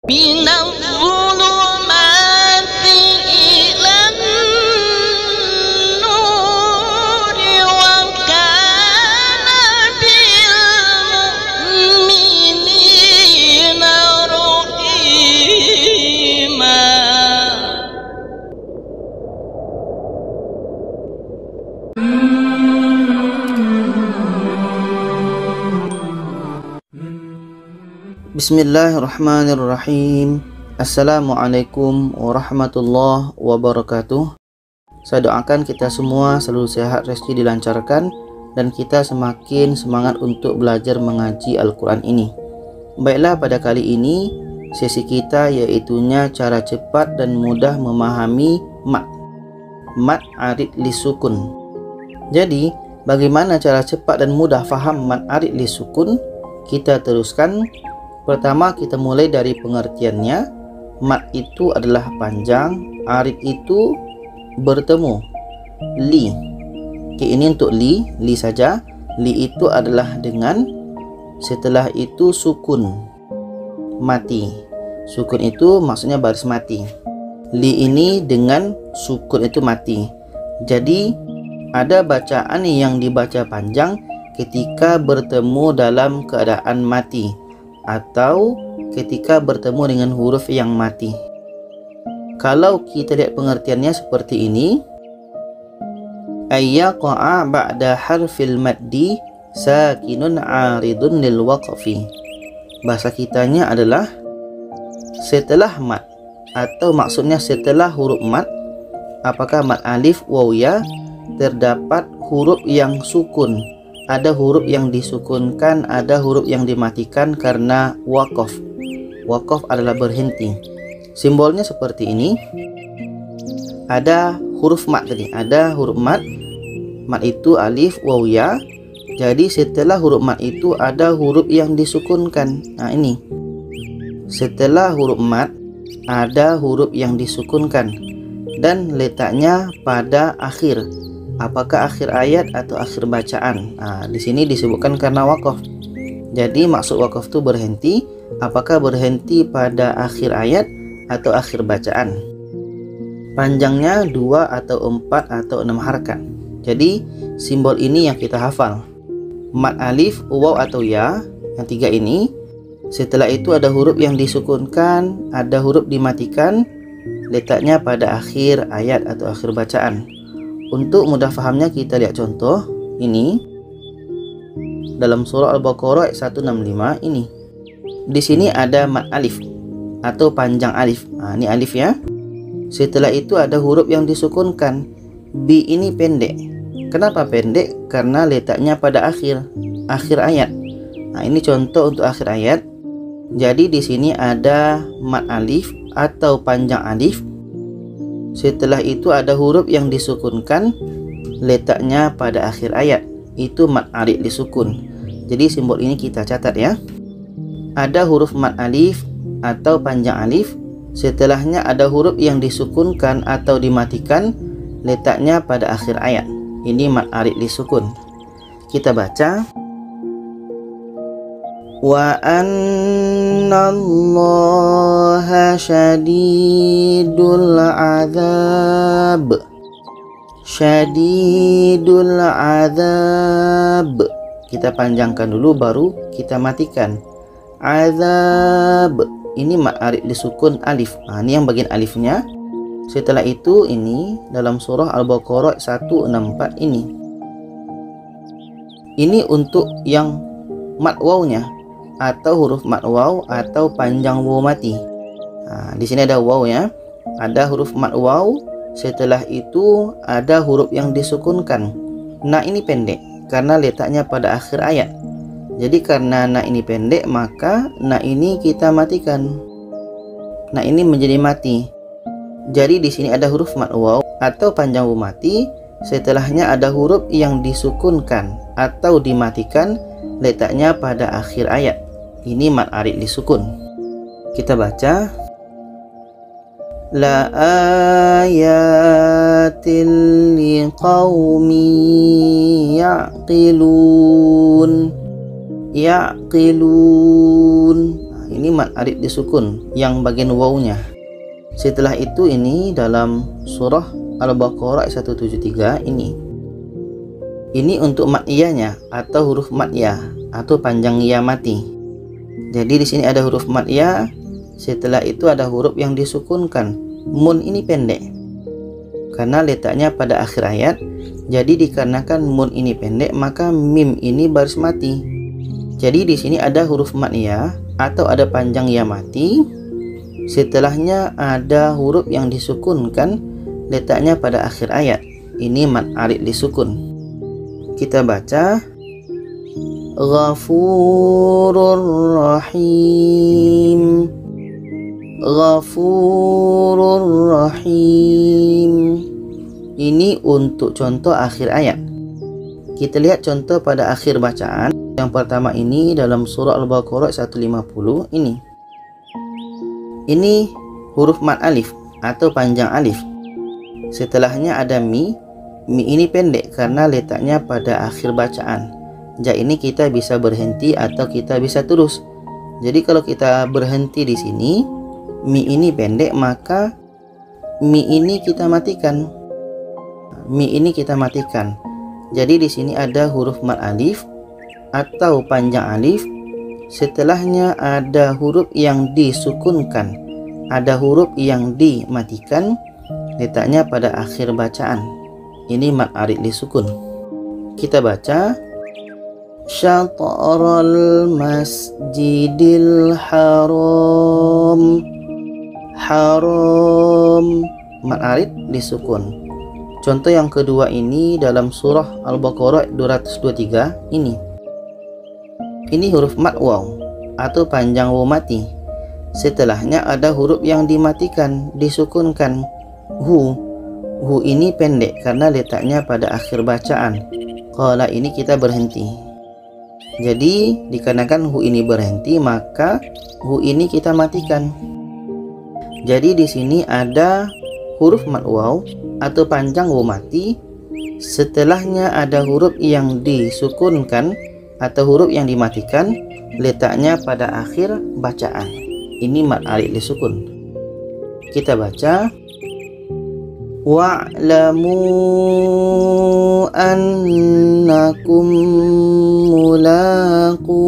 من الظلمات إلى النور وكان بالمؤمنين رحيما. Bismillahirrahmanirrahim. Assalamualaikum warahmatullahi wabarakatuh. Saya doakan kita semua selalu sehat, rezeki dilancarkan, dan kita semakin semangat untuk belajar mengaji Al-Quran ini. Baiklah, pada kali ini sesi kita yaitunya cara cepat dan mudah memahami mad arid li sukun. Jadi bagaimana cara cepat dan mudah faham mad arid li sukun? Kita teruskan. Pertama, kita mulai dari pengertiannya. Mad itu adalah panjang, arid itu bertemu. Li. Oke, ini untuk li saja. Li itu adalah dengan, setelah itu sukun, mati. Sukun itu maksudnya baris mati. Li ini dengan sukun itu mati. Jadi ada bacaan yang dibaca panjang ketika bertemu dalam keadaan mati, atau ketika bertemu dengan huruf yang mati. Kalau kita lihat pengertiannya seperti ini, ayyaqa'a ba'da harfil maddi sakinun 'aridun lil waqfi. Bahasa kitanya adalah setelah mad, atau maksudnya setelah huruf mad, apakah mad alif, waw, ya, terdapat huruf yang sukun. Ada huruf yang disukunkan, ada huruf yang dimatikan karena waqaf. Waqaf adalah berhenti. Simbolnya seperti ini. Ada huruf mad tadi, ada huruf mad. Mad itu alif, waw, ya. Jadi setelah huruf mad itu ada huruf yang disukunkan. Nah, ini. Setelah huruf mad ada huruf yang disukunkan dan letaknya pada akhir. Apakah akhir ayat atau akhir bacaan? Nah, di sini disebutkan karena wakaf. Jadi maksud wakaf itu berhenti. Apakah berhenti pada akhir ayat atau akhir bacaan? Panjangnya 2 atau 4 atau 6 harakat. Jadi simbol ini yang kita hafal. Mad alif, waw atau ya, yang 3 ini. Setelah itu ada huruf yang disukunkan, ada huruf dimatikan, letaknya pada akhir ayat atau akhir bacaan. Untuk mudah fahamnya kita lihat contoh ini dalam surah Al-Baqarah ayat 165 ini. Di sini ada mad alif atau panjang alif. Nah, ini alif ya. Setelah itu ada huruf yang disukunkan. B ini pendek. Kenapa pendek? Karena letaknya pada akhir ayat. Nah, ini contoh untuk akhir ayat. Jadi di sini ada mad alif atau panjang alif. Setelah itu ada huruf yang disukunkan, letaknya pada akhir ayat. Itu mad arid disukun. Jadi simbol ini kita catat ya. Ada huruf mad alif atau panjang alif. Setelahnya ada huruf yang disukunkan atau dimatikan, letaknya pada akhir ayat. Ini mad arid disukun. Kita baca. Wa annallaha syadidul azab. Syadidul azab. Kita panjangkan dulu baru kita matikan. Azab. Ini mad arid disukun alif. Nah, ini yang bagian alifnya. Setelah itu ini dalam surah Al-Baqarah 164 ini. Ini untuk yang mad wawnya, atau huruf mad waw atau panjang waw mati. Nah, di sini ada waw ya. Ada huruf mad waw, setelah itu ada huruf yang disukunkan. Nah, ini pendek karena letaknya pada akhir ayat. Jadi karena nah ini pendek, maka nah ini kita matikan. Nah, ini menjadi mati. Jadi di sini ada huruf mad waw atau panjang waw mati, setelahnya ada huruf yang disukunkan atau dimatikan, letaknya pada akhir ayat. Ini mad arid disukun. Kita baca. La ayatil liqaumi ya'qilun. Ya'qilun. Nah, ini mad arid disukun yang bagian wawnya. Setelah itu ini dalam surah Al-Baqarah ayat 173 ini. Ini untuk mad iyanya atau huruf mad ya atau panjang ya mati. Jadi di sini ada huruf mad ya, setelah itu ada huruf yang disukunkan. Mun ini pendek karena letaknya pada akhir ayat. Jadi dikarenakan mun ini pendek, maka mim ini baris mati. Jadi di sini ada huruf mad ya atau ada panjang ya mati. Setelahnya ada huruf yang disukunkan, letaknya pada akhir ayat. Ini mad arid disukun. Kita baca Ghafurur Rahim. Ghafurur Rahim. Ini untuk contoh akhir ayat. Kita lihat contoh pada akhir bacaan. Yang pertama ini dalam surah Al-Baqarah 150 ini. Ini huruf mad alif atau panjang alif. Setelahnya ada mi. Mi ini pendek karena letaknya pada akhir bacaan. Ja ini kita bisa berhenti atau kita bisa terus. Jadi kalau kita berhenti di sini, mi ini pendek, maka mi ini kita matikan. Mi ini kita matikan. Jadi di sini ada huruf mad alif atau panjang alif. Setelahnya ada huruf yang disukunkan, ada huruf yang dimatikan, letaknya pada akhir bacaan. Ini mad arid disukun. Kita baca Syatrul Masjidil Haram. Haram, mad arid disukun. Contoh yang kedua ini dalam surah Al-Baqarah 223 ini. Ini huruf mad waw atau panjang waw mati. Setelahnya ada huruf yang dimatikan, disukunkan. Hu. Hu ini pendek karena letaknya pada akhir bacaan. Qala ini kita berhenti. Jadi dikarenakan hu ini berhenti, maka hu ini kita matikan. Jadi di sini ada huruf mad waw atau panjang waw mati. Setelahnya ada huruf yang disukunkan atau huruf yang dimatikan, letaknya pada akhir bacaan. Ini mad arid disukun. Kita baca wa'lamu annakum mulaqu.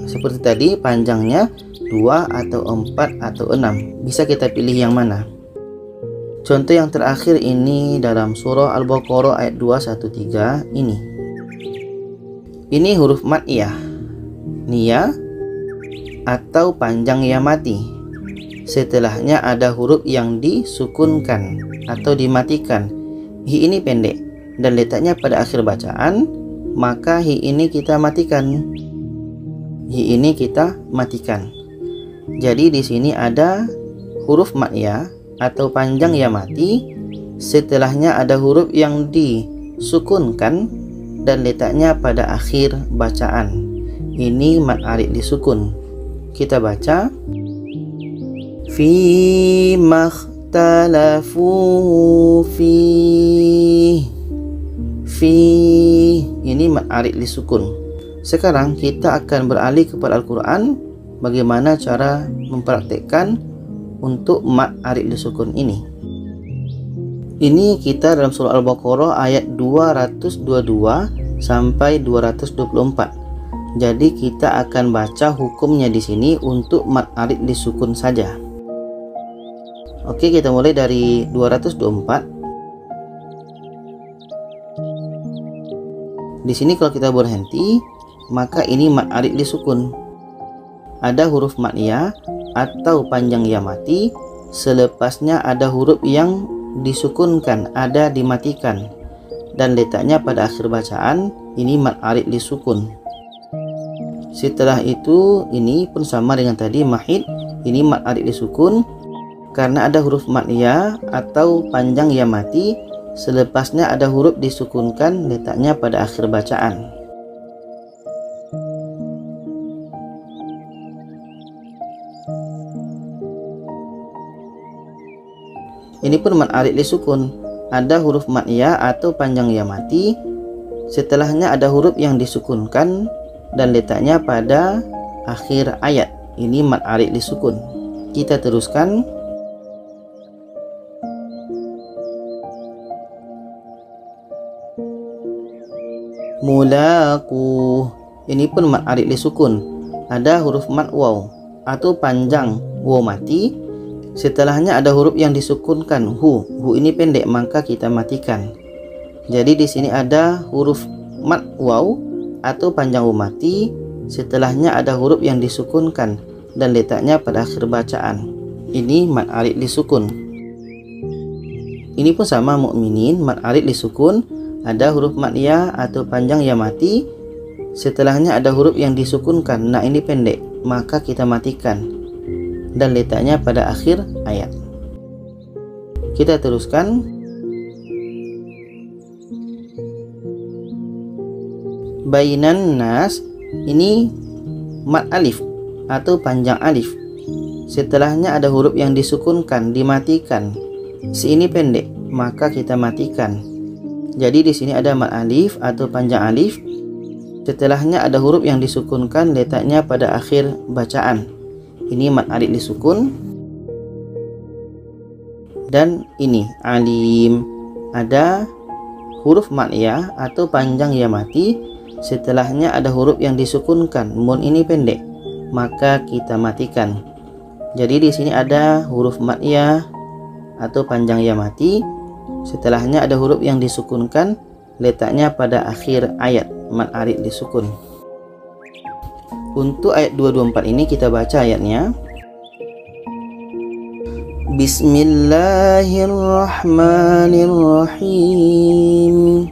Seperti tadi panjangnya 2 atau 4 atau 6. Bisa kita pilih yang mana. Contoh yang terakhir ini dalam surah Al-Baqarah ayat 213 ini. Ini huruf mad ya, niya atau panjang ya mati. Setelahnya ada huruf yang disukunkan atau dimatikan. Hi ini pendek dan letaknya pada akhir bacaan, maka hi ini kita matikan. Hi ini kita matikan. Jadi di sini ada huruf mad ya atau panjang ya mati. Setelahnya ada huruf yang disukunkan dan letaknya pada akhir bacaan. Ini mad arid disukun. Kita baca fi makhtalafu fi. Ini mad arid disukun. Sekarang kita akan beralih kepada Al-Quran. Bagaimana cara mempraktekkan untuk mad arid disukun ini. Ini kita dalam surah Al-Baqarah ayat 222 sampai 224. Jadi kita akan baca hukumnya di sini untuk mad arid disukun saja. Oke, kita mulai dari 224. Di sini kalau kita berhenti, maka ini mad arid disukun. Ada huruf mad ya atau panjang ya mati. Selepasnya ada huruf yang disukunkan, ada dimatikan, dan letaknya pada akhir bacaan. Ini mad arid disukun. Setelah itu ini pun sama dengan tadi mahid. Ini mad arid disukun karena ada huruf mad ya atau panjang ya mati. Selepasnya ada huruf disukunkan, letaknya pada akhir bacaan. Ini pun mad arid disukun. Ada huruf mad ya atau panjang ya mati. setelahnya ada huruf yang disukunkan dan letaknya pada akhir ayat. Ini mad arid disukun. Kita teruskan. Mulaku. Ini pun mad arid disukun. Ada huruf mad waw atau panjang waw mati. Setelahnya ada huruf yang disukunkan hu. Hu ini pendek, maka kita matikan. Jadi di sini ada huruf mad waw atau panjang waw mati. Setelahnya ada huruf yang disukunkan dan letaknya pada akhir bacaan. Ini mad arid disukun. Ini pun sama mukminin, mad arid disukun. Ada huruf mad ya atau panjang ya mati. Setelahnya ada huruf yang disukunkan. Nah, ini pendek, maka kita matikan dan letaknya pada akhir ayat. Kita teruskan. Bainan nas. Ini mad alif atau panjang alif. Setelahnya ada huruf yang disukunkan, dimatikan. Si ini pendek, maka kita matikan. Jadi di sini ada mad alif atau panjang alif. Setelahnya ada huruf yang disukunkan, letaknya pada akhir bacaan. Ini mad arid disukun. Dan ini alim. Ada huruf mad ya atau panjang ya mati. Setelahnya ada huruf yang disukunkan. Mun ini pendek, maka kita matikan. Jadi di sini ada huruf mad ya atau panjang ya mati. Setelahnya ada huruf yang disukunkan, letaknya pada akhir ayat. Mad arid disukun. Untuk ayat 224 ini kita baca ayatnya. Bismillahirrahmanirrahim.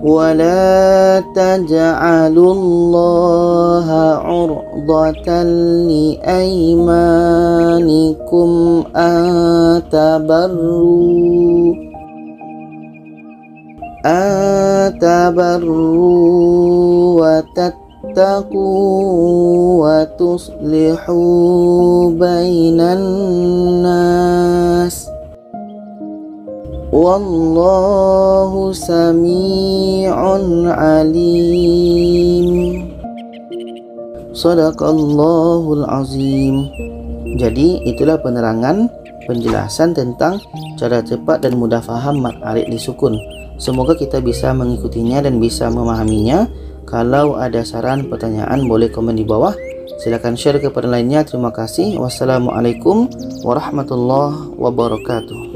ولا تجعلوا الله عرضة لأيمانكم أن تبروا وتتقوا وتصلحوا بين الناس Wallahu sami'un alim. Shadaqallahul azim. Jadi itulah penerangan penjelasan tentang cara cepat dan mudah faham mad arid disukun. Semoga kita bisa mengikutinya dan bisa memahaminya. Kalau ada saran pertanyaan boleh komen di bawah. Silakan share kepada lainnya. Terima kasih. Wassalamualaikum warahmatullahi wabarakatuh.